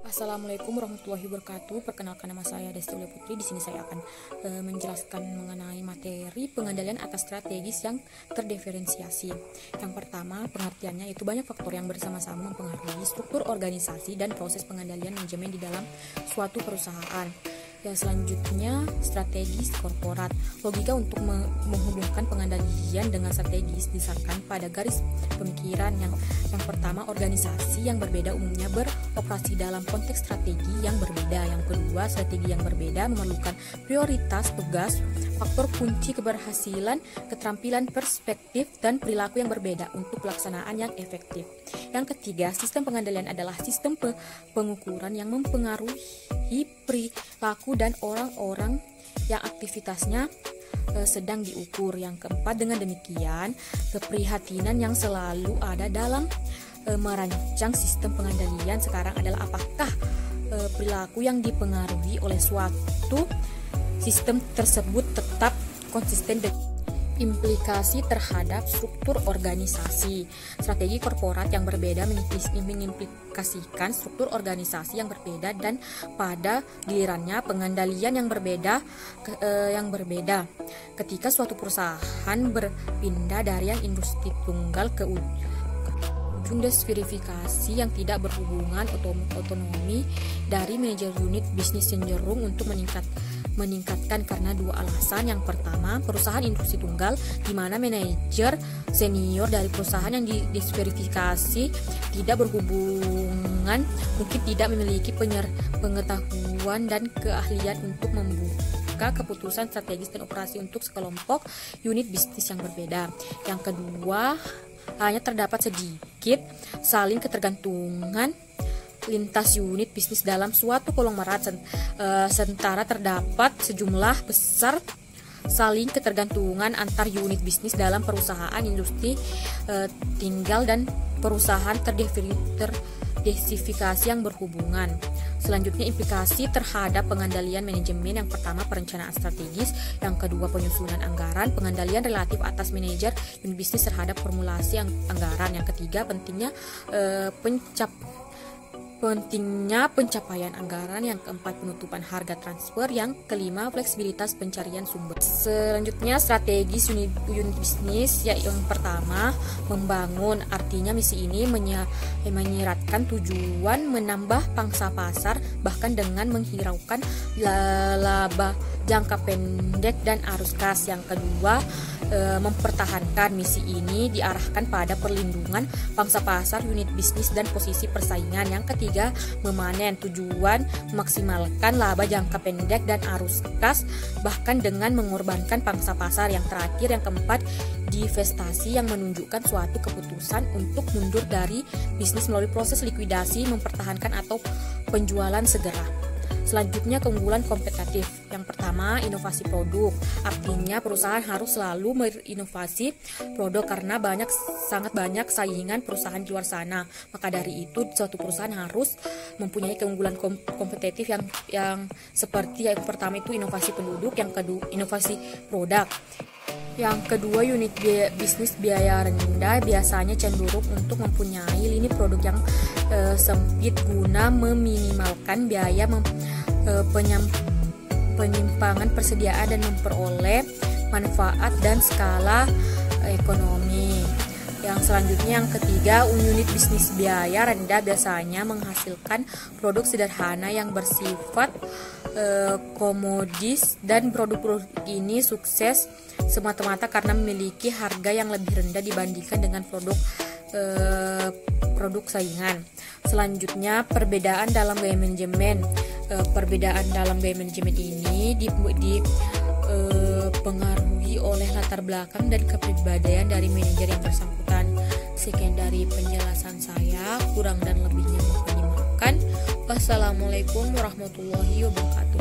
Assalamualaikum warahmatullahi wabarakatuh. Perkenalkan, nama saya Desti Aulia Putri. Di sini saya akan menjelaskan mengenai materi pengendalian atas strategis yang terdiferensiasi. Yang pertama, pengertiannya itu banyak faktor yang bersama-sama mempengaruhi struktur organisasi dan proses pengendalian manajemen di dalam suatu perusahaan. Yang selanjutnya, strategis korporat. Logika untuk menghubungkan pengendalian dengan strategis disasarkan pada garis pemikiran yang pertama, organisasi yang berbeda umumnya beroperasi dalam konteks strategi yang berbeda. Yang kedua, strategi yang berbeda memerlukan prioritas, tugas, faktor kunci keberhasilan, keterampilan, perspektif, dan perilaku yang berbeda untuk pelaksanaan yang efektif. Yang ketiga, sistem pengendalian adalah sistem pengukuran yang mempengaruhi perilaku dan orang-orang yang aktivitasnya sedang diukur. Yang keempat, dengan demikian, keprihatinan yang selalu ada dalam merancang sistem pengendalian sekarang adalah apakah perilaku yang dipengaruhi oleh suatu sistem tersebut tetap konsisten dengan implikasi terhadap struktur organisasi. Strategi korporat yang berbeda mengimplikasikan struktur organisasi yang berbeda dan pada gilirannya pengendalian yang berbeda ketika suatu perusahaan berpindah dari yang industri tunggal ke ujung diversifikasi yang tidak berhubungan otonomi dari manajer unit bisnis cenderung untuk meningkatkan karena dua alasan. Yang pertama, perusahaan industri tunggal di mana manajer senior dari perusahaan yang diversifikasi tidak berhubungan mungkin tidak memiliki pengetahuan dan keahlian untuk membuka keputusan strategis dan operasi untuk sekelompok unit bisnis yang berbeda. Yang kedua, hanya terdapat sedikit saling ketergantungan lintas unit bisnis dalam suatu konglomerat, sementara terdapat sejumlah besar saling ketergantungan antar unit bisnis dalam perusahaan industri tinggal dan perusahaan terdiversifikasi yang berhubungan. Selanjutnya, implikasi terhadap pengendalian manajemen. Yang pertama, perencanaan strategis. Yang kedua, penyusunan anggaran. Pengendalian relatif atas manajer unit bisnis terhadap formulasi anggaran. Yang ketiga, pentingnya pencapaian anggaran. Yang keempat, penutupan harga transfer. Yang kelima, fleksibilitas pencarian sumber. Selanjutnya, strategis unit bisnis. Yang pertama, membangun. Artinya misi ini menyiratkan tujuan menambah pangsa pasar bahkan dengan menghiraukan laba jangka pendek dan arus kas. Yang kedua, mempertahankan. Misi ini diarahkan pada perlindungan pangsa pasar unit bisnis dan posisi persaingan. Yang ketiga, memanen. Tujuan memaksimalkan laba jangka pendek dan arus kas bahkan dengan mengorbankan pangsa pasar. Yang terakhir, yang keempat, divestasi yang menunjukkan suatu keputusan untuk mundur dari bisnis melalui proses likuidasi, mempertahankan atau penjualan segera. Selanjutnya, keunggulan kompetitif. Yang pertama, inovasi produk. Artinya perusahaan harus selalu berinovasi produk karena sangat banyak saingan perusahaan di luar sana. Maka dari itu, suatu perusahaan harus mempunyai keunggulan kompetitif yang seperti yang pertama itu inovasi penduduk, yang kedua inovasi produk. Yang kedua, unit bisnis biaya rendah biasanya cenderung untuk mempunyai lini produk yang sempit guna meminimalkan biaya penyimpangan persediaan dan memperoleh manfaat dan skala ekonomi. Yang selanjutnya, yang ketiga, unit bisnis biaya rendah biasanya menghasilkan produk sederhana yang bersifat komodis dan produk-produk ini sukses semata-mata karena memiliki harga yang lebih rendah dibandingkan dengan produk saingan. Selanjutnya, perbedaan dalam gaya manajemen. Perbedaan dalam gaya manajemen ini dipengaruhi oleh latar belakang dan kepribadian dari manajer yang bersangkutan. Sekian dari penjelasan saya, kurang dan lebihnya mohon dimaafkan. Wassalamualaikum warahmatullahi wabarakatuh.